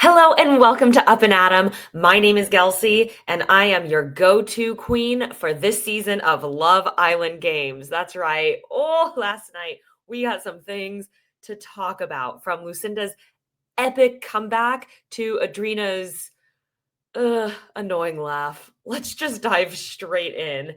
Hello and welcome to Up and Atom. My name is Gelsey, and I am your go-to queen for this season of Love Island Games. That's right. Oh, last night we got some things to talk about, from Lucinda's epic comeback to Adrina's annoying laugh. Let's just dive straight in.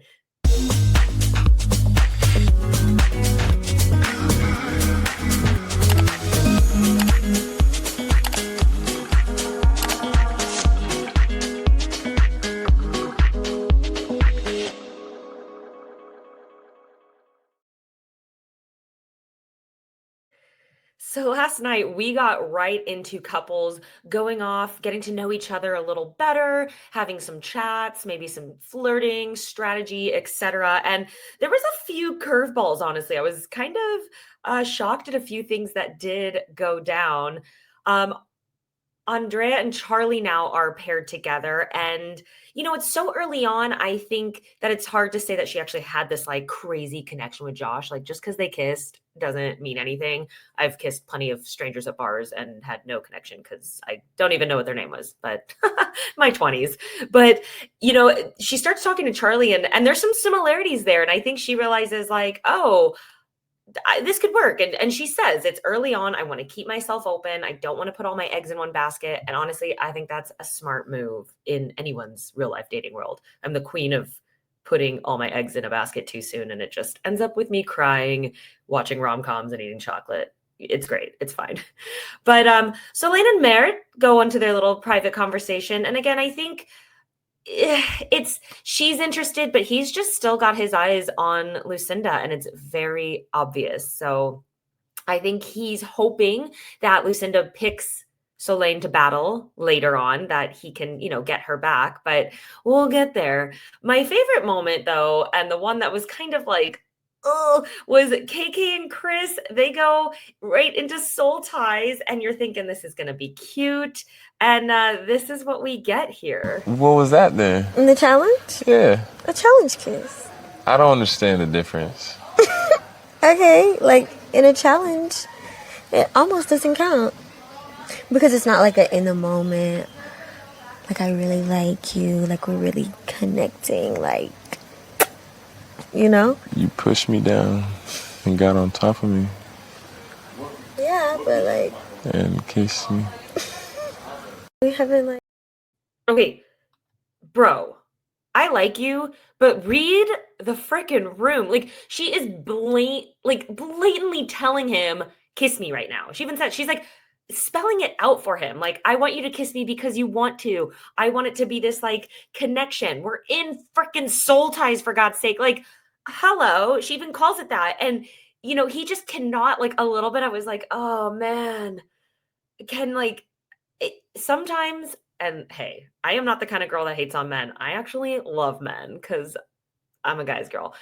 So last night we got right into couples going off, getting to know each other a little better, having some chats, maybe some flirting, strategy, etc. And there was a few curveballs, honestly. I was kind of shocked at a few things that did go down. Um, Andrea and Charlie now are paired together. And, it's so early on. I think that it's hard to say that she actually had this like crazy connection with Josh. Like, just because they kissed doesn't mean anything. I've kissed plenty of strangers at bars and had no connection because I don't even know what their name was, but my 20s. But, she starts talking to Charlie, and there's some similarities there. And I think she realizes, like, oh, this could work. And she says, it's early on. I want to keep myself open. I don't want to put all my eggs in one basket. And honestly, I think that's a smart move in anyone's real life dating world. I'm the queen of putting all my eggs in a basket too soon. And it just ends up with me crying, watching rom-coms and eating chocolate. It's great. It's fine. But Solane and Merritt go into their little private conversation. And again, I think she's interested, but he's just still got his eyes on Lucinda, and it's very obvious. So I think he's hoping that Lucinda picks Solane to battle later on, that he can, get her back, but we'll get there. My favorite moment, though, and the one that was kind of like, oh, was KK and Chris. They go right into soul ties, and you're thinking this is going to be cute. And this is what we get here. What was that then? The challenge? Yeah. A challenge kiss. I don't understand the difference. Okay, like in a challenge, it almost doesn't count. Because it's not like in the moment, like I really like you, like we're really connecting, like, You pushed me down and got on top of me. Yeah, but like. And kissed me. We haven't like. Okay, bro, I like you, but read the freaking room. Like, she is blatantly telling him, kiss me right now. She even said, she's like spelling it out for him. Like, I want you to kiss me because you want to. I want it to be this like connection. We're in freaking soul ties, for God's sake. Like, hello. She even calls it that. And, he just cannot, like, a little bit. I was like, oh man, sometimes. And hey, I am not the kind of girl that hates on men. I actually love men because I'm a guy's girl.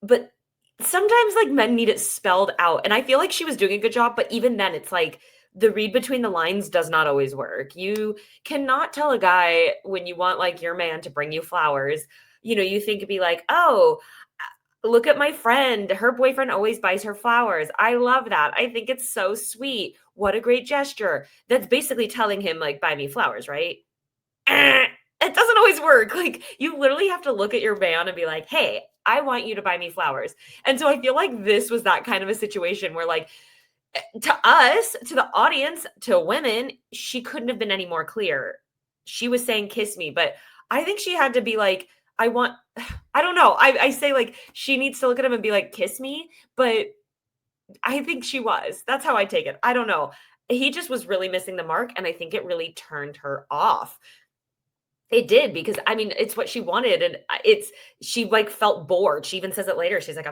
But sometimes like men need it spelled out. And I feel like she was doing a good job. But even then, it's like the read between the lines does not always work. You cannot tell a guy when you want like your man to bring you flowers. You think it'd be like, oh, look at my friend. Her boyfriend always buys her flowers. I love that. I think it's so sweet. What a great gesture. That's basically telling him, like, buy me flowers, right? It doesn't always work. Like, you literally have to look at your man and be like, hey, I want you to buy me flowers. And so I feel like this was that kind of a situation where, like, to us, to the audience, to women, she couldn't have been any more clear. She was saying, kiss me. But I think she had to be like, I don't know. I say like she needs to look at him and be like, kiss me. But I think she was. That's how I take it. I don't know. He just was really missing the mark. And I think it really turned her off. It did, because I mean, it's what she wanted. And she like felt bored. She even says it later. She's like,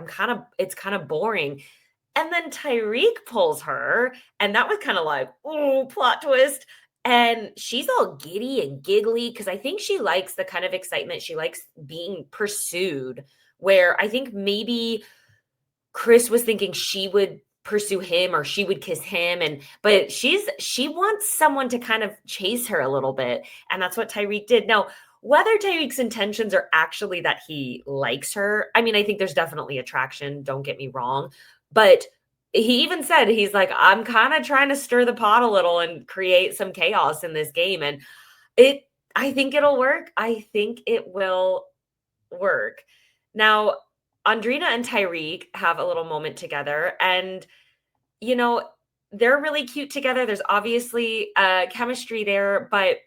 it's kind of boring. And then Tyreek pulls her. And that was kind of like, oh, plot twist. And she's all giddy and giggly because I think she likes the kind of excitement. She likes being pursued, where I think maybe Chris was thinking she would pursue him or she would kiss him. But she wants someone to kind of chase her a little bit. And that's what Tyreek did. Now, whether Tyreek's intentions are actually that he likes her, I mean, I think there's definitely attraction. Don't get me wrong. But he even said, he's like, I'm kind of trying to stir the pot a little and create some chaos in this game. And I think it'll work. I think it will work. Now, Andrina and Tyreek have a little moment together, and you know, they're really cute together. There's obviously chemistry there, but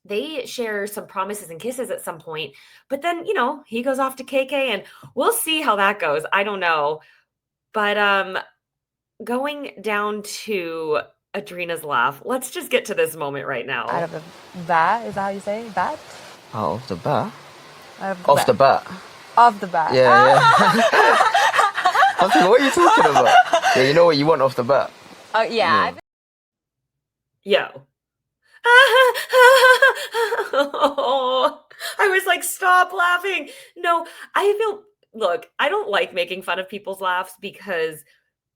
they share some promises and kisses at some point. But then, he goes off to KK, and we'll see how that goes. I don't know. But going down to Adrina's laugh, let's just get to this moment right now. Out of the bat, is that how you say it? Bat? Out of the bat? Off the bat. Off the bat. Yeah, yeah. I was like, what are you talking about? Yeah, you know what you want off the bat. Oh, yeah. Yo. I was like, stop laughing. No, look, I don't like making fun of people's laughs because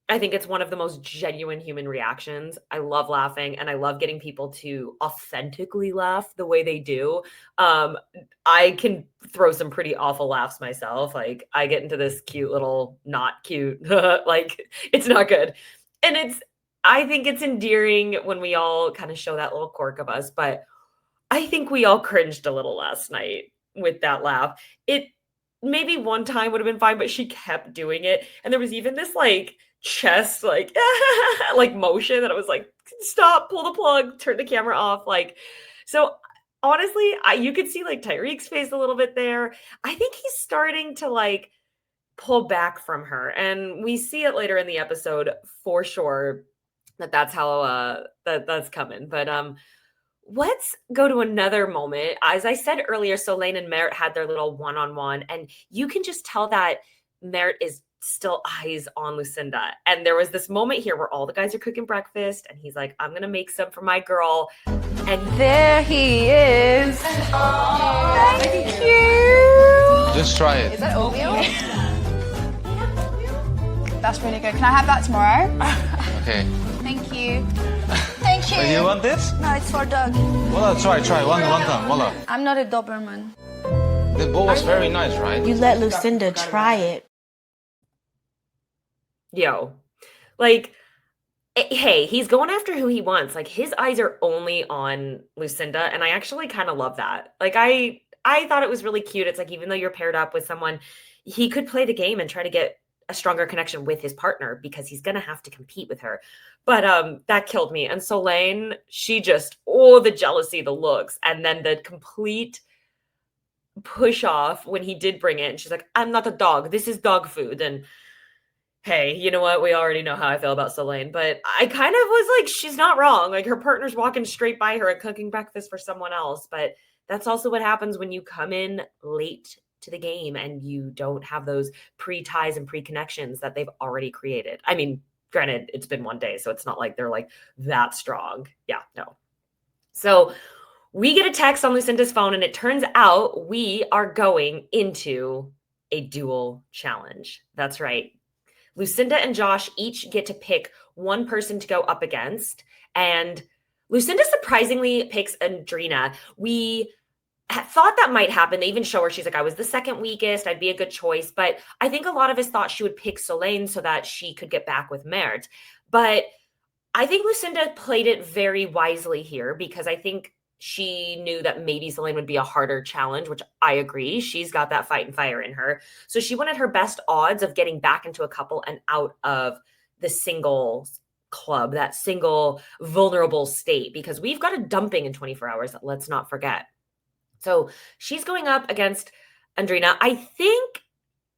I think it's one of the most genuine human reactions. I love laughing, and I love getting people to authentically laugh the way they do. I can throw some pretty awful laughs myself. Like, I get into this cute little not cute, like, it's not good. And I think it's endearing when we all kind of show that little quirk of us, but I think we all cringed a little last night with that laugh. It maybe one time would have been fine, but she kept doing it. And there was even this like chest, like, like motion that I was like, stop, pull the plug, turn the camera off. Like, so honestly, you could see like Tyreek's face a little bit there. I think he's starting to like pull back from her. And we see it later in the episode for sure that's how that's coming. But let's go to another moment. As I said earlier, Soleil and Merritt had their little one-on-one, and you can just tell that Merritt is still eyes on Lucinda. And there was this moment here where all the guys are cooking breakfast, and he's like, I'm gonna make some for my girl. And there he is. Oh, thank you. Just try it. Is that oatmeal? That's really good. Can I have that tomorrow? Okay. Thank you. Thank you. Do you want this? No, it's for Doug. Well, try. One time. Voila. I'm not a Doberman. The bowl was very nice, right? You let Lucinda try it. Yo, like, hey, he's going after who he wants. Like, his eyes are only on Lucinda, and I actually kind of love that. Like, I thought it was really cute. It's like, even though you're paired up with someone, he could play the game and try to get a stronger connection with his partner because he's going to have to compete with her. But that killed me. And Soleil, she just, the jealousy, the looks, and then the complete push off when he did bring it. And she's like, I'm not a dog. This is dog food. And hey, you know what? We already know how I feel about Soleil, but I kind of was like, she's not wrong. Like, her partner's walking straight by her and cooking breakfast for someone else. But that's also what happens when you come in late to the game and you don't have those pre-ties and pre-connections that they've already created. I mean, granted, it's been one day, so it's not like they're like that strong. Yeah, no. So we get a text on Lucinda's phone, and it turns out we are going into a duel challenge. That's right. Lucinda and Josh each get to pick one person to go up against, and Lucinda surprisingly picks Adrina. We thought that might happen. They even show her, she's like, I was the second weakest, I'd be a good choice. But I think a lot of us thought she would pick Soleil so that she could get back with Merritt. But I think Lucinda played it very wisely here because I think she knew that maybe Soleil would be a harder challenge, which I agree. She's got that fight and fire in her. So she wanted her best odds of getting back into a couple and out of the single club, that single vulnerable state, because we've got a dumping in 24 hours. Let's not forget. So she's going up against Andrina. I think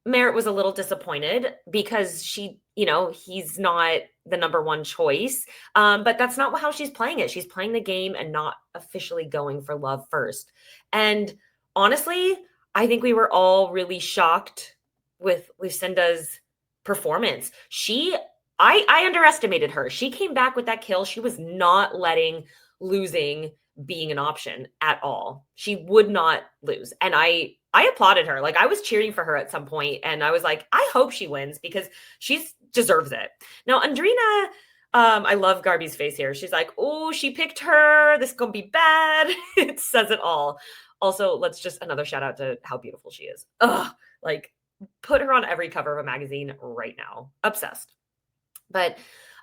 Merritt was a little disappointed because he's not the number one choice. But that's not how she's playing it. She's playing the game and not officially going for love first. And honestly, I think we were all really shocked with Lucinda's performance. I underestimated her. She came back with that kill. She was not letting losing being an option at all. She would not lose. And I applauded her. Like, I was cheering for her at some point, and I was like, I hope she wins because she deserves it. Now, Andrina, I love Garby's face here. She's like, oh, she picked her. This is going to be bad. It says it all. Also, let's just another shout out to how beautiful she is. Ugh, like, put her on every cover of a magazine right now. Obsessed. But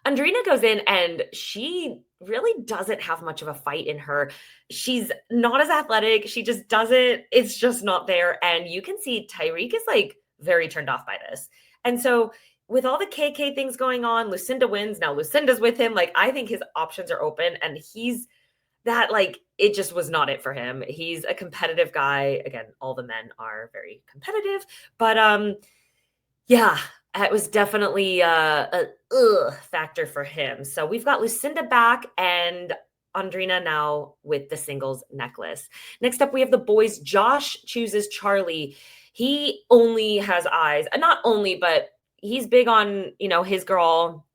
Andrina goes in and she really doesn't have much of a fight in her. She's not as athletic. She just doesn't, it's just not there. And you can see Tyreek is like very turned off by this. And so with all the KK things going on, Lucinda wins. Now Lucinda's with him. Like, I think his options are open and he's that, like, it just was not it for him. He's a competitive guy. Again, all the men are very competitive, but yeah, it was definitely a factor for him. So we've got Lucinda back and Andrina now with the singles necklace. Next up, we have the boys. Josh chooses Charlie. He only has eyes, not only, but he's big on, his girl,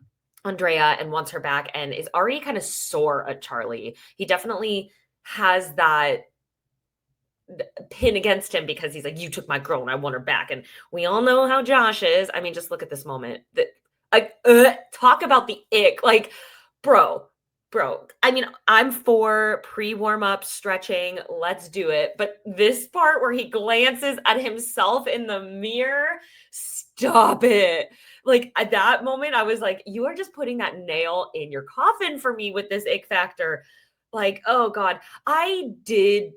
Andrea, and wants her back and is already kind of sore at Charlie. He definitely has that pin against him because he's like, you took my girl and I want her back. And we all know how Josh is. I mean, just look at this moment. Talk about the ick. Like, bro. I mean, I'm for pre-warm-up stretching. Let's do it. But this part where he glances at himself in the mirror, stop it. Like, at that moment, I was like, you are just putting that nail in your coffin for me with this ick factor. Like, oh God. I did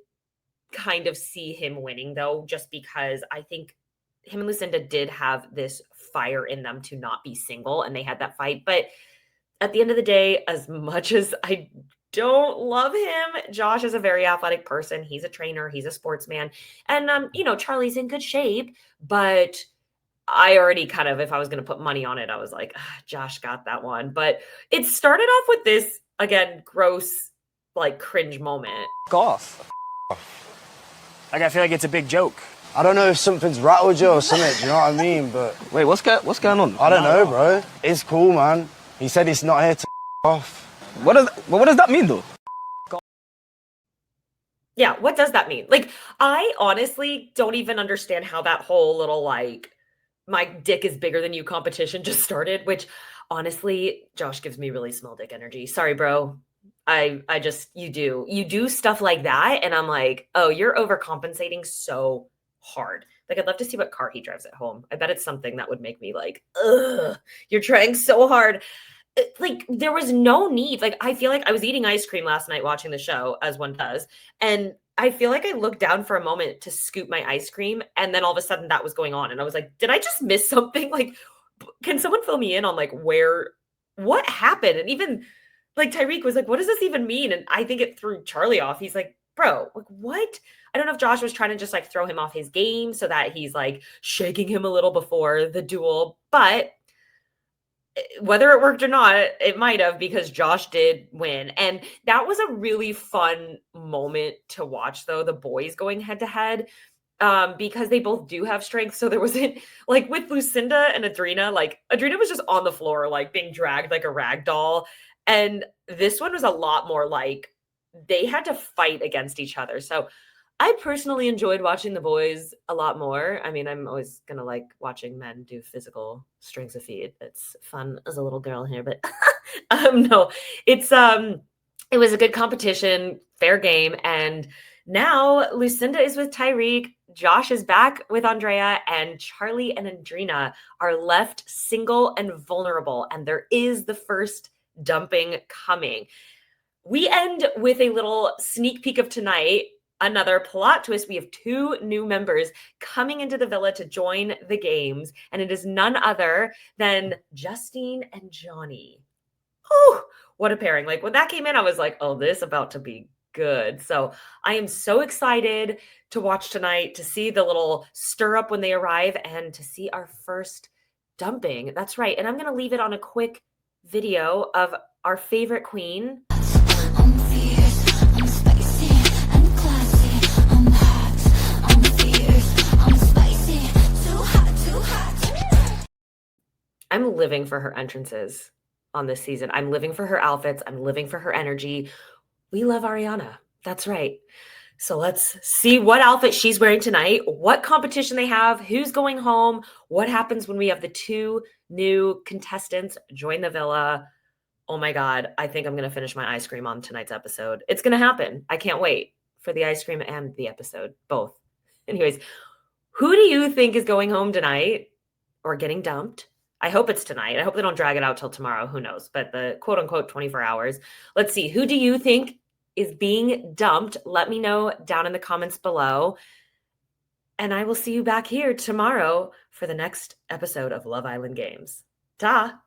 kind of see him winning though, just because I think him and Lucinda did have this fire in them to not be single and they had that fight. But at the end of the day, as much as I don't love him, Josh is a very athletic person. He's a trainer, he's a sportsman. And Charlie's in good shape, but I already kind of, if I was going to put money on it, I was like, Josh got that one. But it started off with this, again, gross, like, cringe moment. Off. Like, I feel like it's a big joke. I don't know if something's rattled you or something, do you know what I mean? But Wait, what's going on? I don't know, bro. It's cool, man. He said he's not here to off. What does that mean, though? Yeah, what does that mean? Like, I honestly don't even understand how that whole little, like, my dick is bigger than you competition just started, which honestly, Josh gives me really small dick energy. Sorry, bro. I just, you do stuff like that. And I'm like, oh, you're overcompensating so hard. Like, I'd love to see what car he drives at home. I bet it's something that would make me like, ugh, you're trying so hard. Like, there was no need. Like, I feel like I was eating ice cream last night watching the show, as one does. And I feel like I looked down for a moment to scoop my ice cream. And then all of a sudden that was going on. And I was like, did I just miss something? Like, can someone fill me in on like what happened? And even like Tyreek was like, what does this even mean? And I think it threw Charlie off. He's like, bro, like, what? I don't know if Josh was trying to just like throw him off his game so that he's like shaking him a little before the duel. But whether it worked or not, it might have, because Josh did win. And that was a really fun moment to watch, though, the boys going head to head, because they both do have strength. So there wasn't, like, with Lucinda and Adrina, like, Adrina was just on the floor, like, being dragged like a rag doll. And this one was a lot more like they had to fight against each other. So I personally enjoyed watching the boys a lot more. I mean, I'm always going to like watching men do physical strengths of feet. It's fun as a little girl here, but no, it was a good competition, fair game. And now Lucinda is with Tyreek. Josh is back with Andrea, and Charlie and Adrina are left single and vulnerable. And there is the first dumping coming. We end with a little sneak peek of tonight. Another plot twist. We have 2 new members coming into the villa to join the games, and it is none other than Justine and Johnny. Oh, what a pairing. Like, when that came in, I was like, oh, this is about to be good. So I am so excited to watch tonight, to see the little stir up when they arrive, and to see our first dumping. That's right. And I'm going to leave it on a quick video of our favorite queen. I'm fierce, I'm spicy and classy. I'm hot, I'm fierce, I'm spicy. Too hot. I'm living for her entrances on this season. I'm living for her outfits. I'm living for her energy. We love Ariana. That's right. So let's see what outfit she's wearing tonight, what competition they have, who's going home, what happens when we have the 2 new contestants join the villa. Oh my God, I think I'm going to finish my ice cream on tonight's episode. It's going to happen. I can't wait for the ice cream and the episode, both. Anyways, who do you think is going home tonight or getting dumped? I hope it's tonight. I hope they don't drag it out till tomorrow. Who knows? But the quote unquote 24 hours. Let's see. Who do you think is being dumped? Let me know down in the comments below. And I will see you back here tomorrow for the next episode of Love Island Games. Ta!